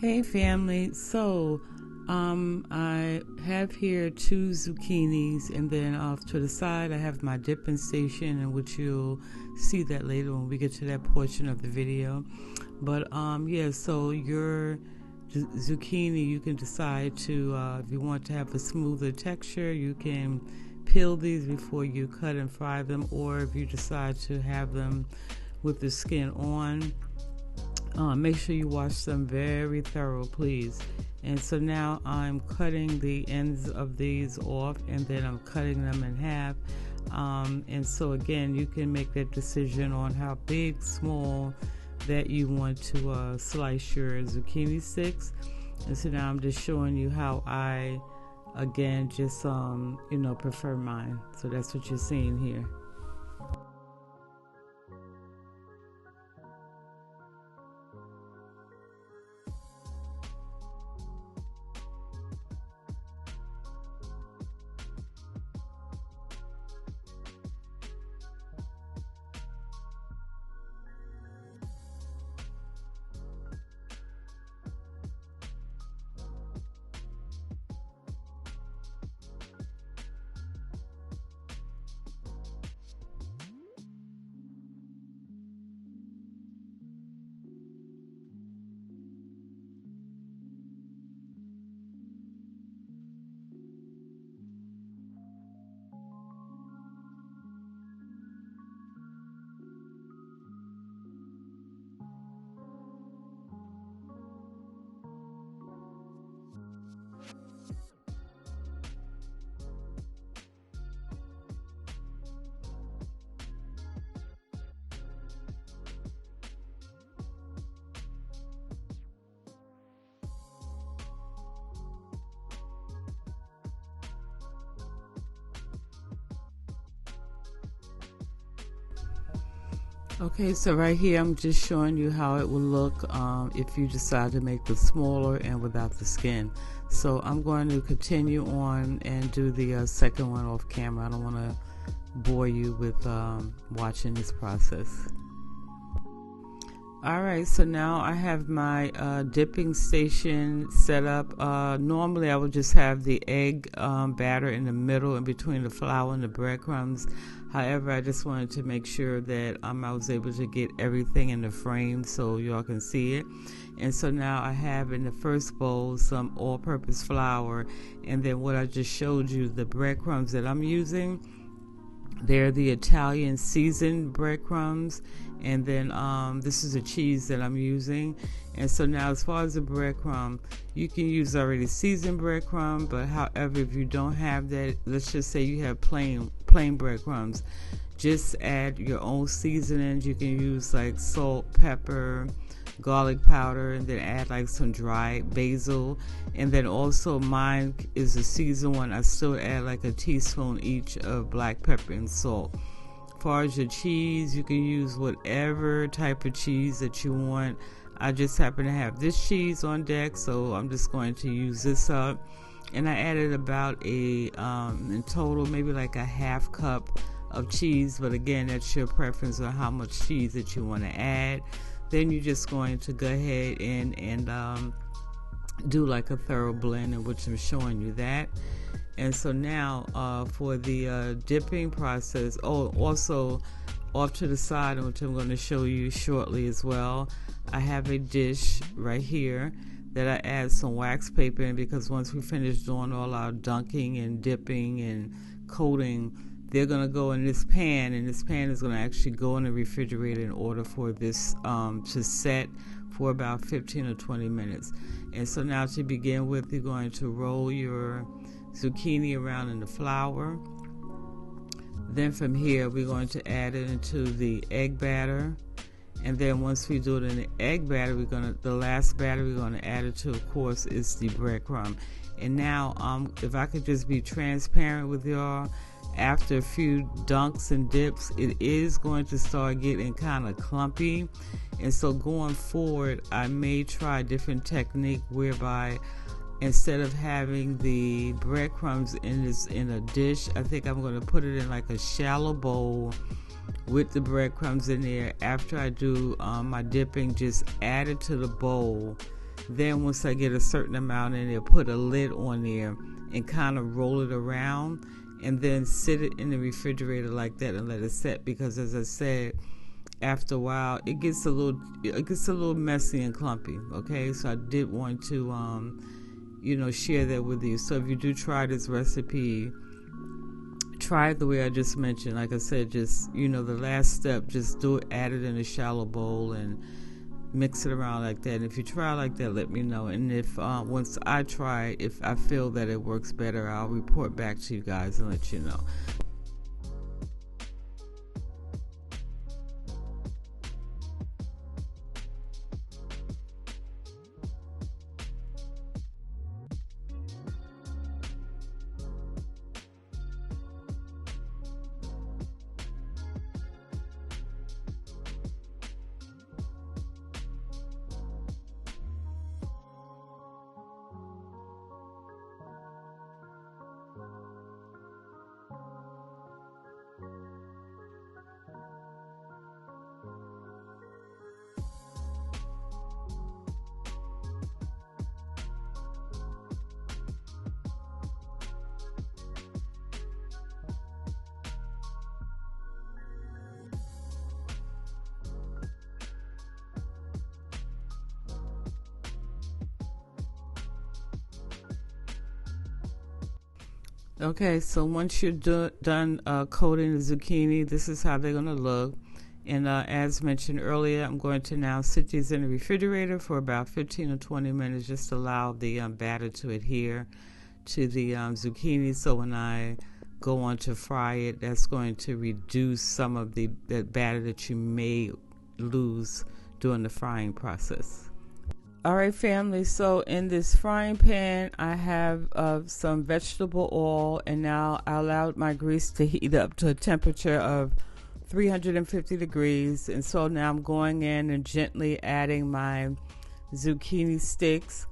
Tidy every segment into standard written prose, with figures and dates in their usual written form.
Hey family, I have here 2 zucchinis, and then off to the side I have my dipping station, in which you'll see that later when we get to that portion of the video. But so your zucchini, you can decide to, if you want to have a smoother texture, you can peel these before you cut and fry them, or if you decide to have them with the skin on, make sure you wash them very thorough, please. And so now I'm cutting the ends of these off, and then I'm cutting them in half. And so again, you can make that decision on how big, small that you want to slice your zucchini sticks. And so now I'm just showing you how I, again, just prefer mine. So that's what you're seeing here. Okay, so right here I'm just showing you how it will look if you decide to make the smaller and without the skin. So I'm going to continue on and do the second one off camera. I don't want to bore you with watching this process. Alright, so now I have my dipping station set up. Normally I would just have the egg batter in the middle, in between the flour and the breadcrumbs. However, I just wanted to make sure that I was able to get everything in the frame so y'all can see it. And so now I have in the first bowl some all-purpose flour, and then what I just showed you, the breadcrumbs that I'm using. They're the Italian seasoned breadcrumbs, and then this is a cheese that I'm using. And so now, as far as the breadcrumb, you can use already seasoned breadcrumb, but however, if you don't have that, let's just say you have plain breadcrumbs, just add your own seasonings. You can use like salt, pepper, garlic powder, and then add like some dried basil. And then also mine is a seasoned one. I still add like a teaspoon each of black pepper and salt. As far as your cheese, you can use whatever type of cheese that you want. I just happen to have this cheese on deck, so I'm just going to use this up. And I added about in total, maybe like a half cup of cheese, but again, that's your preference on how much cheese that you want to add. Then you're just going to go ahead and do like a thorough blend, in which I'm showing you that. And so now for the dipping process, also off to the side, which I'm going to show you shortly as well, I have a dish right here that I add some wax paper in, because once we finish doing all our dunking and dipping and coating, they're going to go in this pan, and this pan is going to actually go in the refrigerator in order for this to set for about 15 or 20 minutes. And so now, to begin with, you're going to roll your zucchini around in the flour. Then from here, we're going to add it into the egg batter. And then once we do it in the egg batter, the last batter we're going to add it to, of course, is the breadcrumb. And now, if I could just be transparent with y'all, after a few dunks and dips, it is going to start getting kind of clumpy. And so going forward, I may try a different technique whereby instead of having the breadcrumbs in a dish, I think I'm going to put it in like a shallow bowl with the breadcrumbs in there. After I do my dipping, just add it to the bowl Then once I get a certain amount in there, put a lid on there and kind of roll it around, and then sit it in the refrigerator like that and let it set, because as I said, after a while it gets a little messy and clumpy. Okay, so I did want to share that with you. So if you do try this recipe, try it the way I just mentioned. Like I said, just the last step, just add it in a shallow bowl and mix it around like that. And if you try like that, let me know. And if once I try, if I feel that it works better, I'll report back to you guys and let you know. Okay, so once you're done coating the zucchini, this is how they're going to look. And as mentioned earlier, I'm going to now sit these in the refrigerator for about 15 or 20 minutes, just to allow the batter to adhere to the zucchini. So when I go on to fry it, that's going to reduce some of the batter that you may lose during the frying process. All right, family, so in this frying pan, I have some vegetable oil, and now I allowed my grease to heat up to a temperature of 350 degrees. And so now I'm going in and gently adding my zucchini sticks.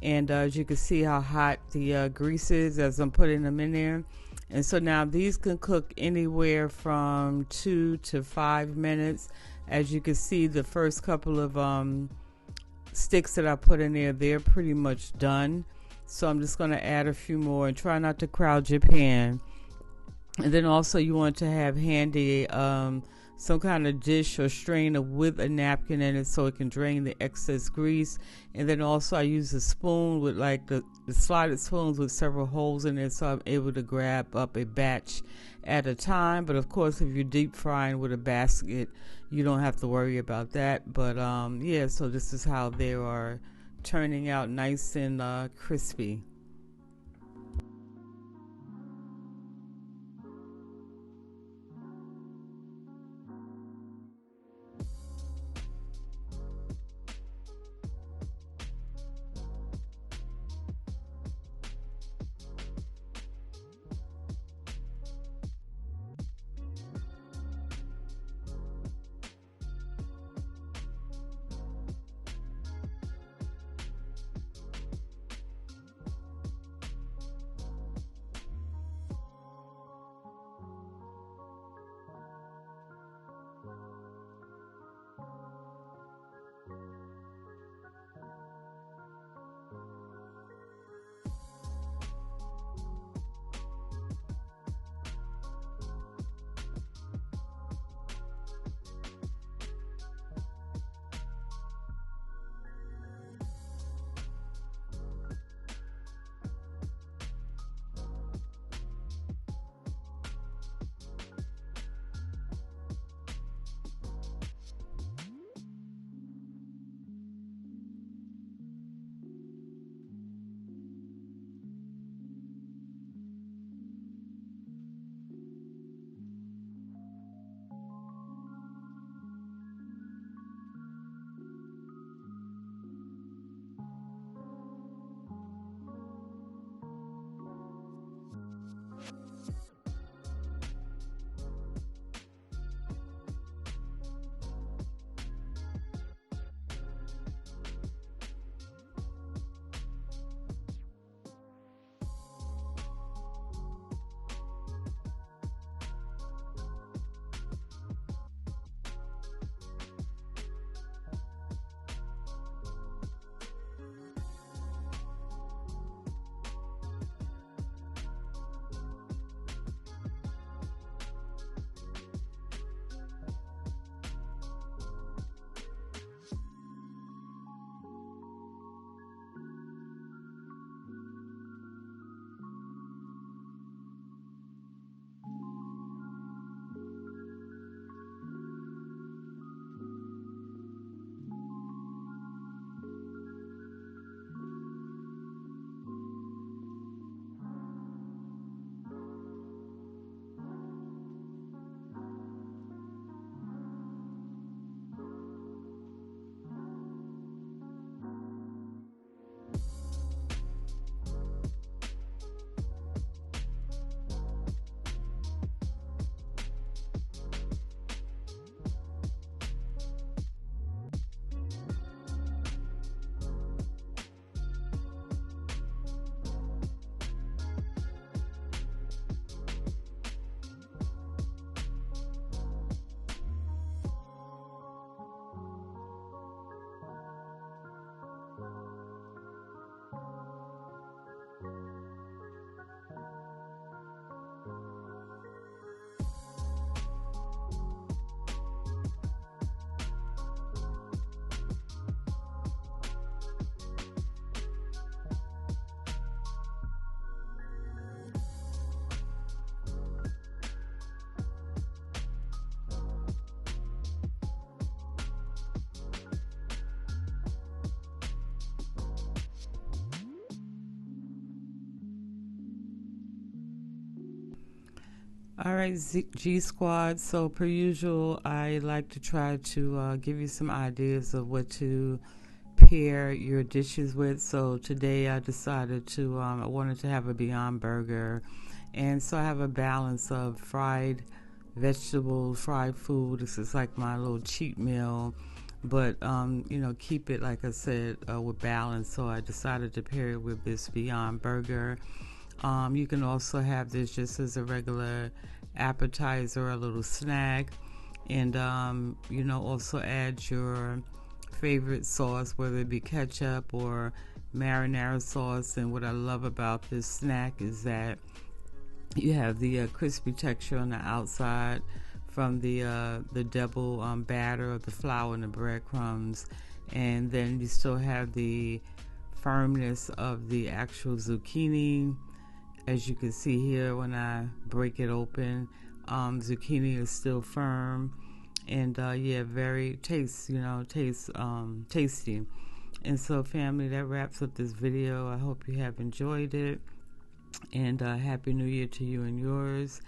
And as you can see how hot the grease is as I'm putting them in there. And so now these can cook anywhere from 2 to 5 minutes. As you can see, the first couple of sticks that I put in there, they're pretty much done. So I'm just going to add a few more, and try not to crowd your pan. And then also you want to have handy some kind of dish or strainer with a napkin in it, so it can drain the excess grease. And then also I use a spoon with like the slotted spoons with several holes in it, so I'm able to grab up a batch at a time. But of course, if you're deep frying with a basket, you don't have to worry about that. But yeah, so this is how they are turning out, nice and crispy. All right, G Squad. So, per usual, I like to try to give you some ideas of what to pair your dishes with. So, today I decided I wanted to have a Beyond Burger. And so, I have a balance of fried vegetables, fried food. This is like my little cheat meal. But, keep it, like I said, with balance. So, I decided to pair it with this Beyond Burger. You can also have this just as a regular appetizer, a little snack, and also add your favorite sauce, whether it be ketchup or marinara sauce. And what I love about this snack is that you have the crispy texture on the outside from the double batter of the flour and the breadcrumbs, and then you still have the firmness of the actual zucchini. As you can see here, when I break it open, zucchini is still firm, and very tasty. And so, family, that wraps up this video. I hope you have enjoyed it, and Happy New Year to you and yours.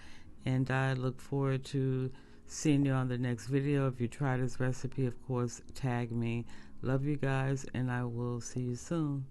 And I look forward to seeing you on the next video. If you try this recipe, of course, tag me. Love you guys, and I will see you soon.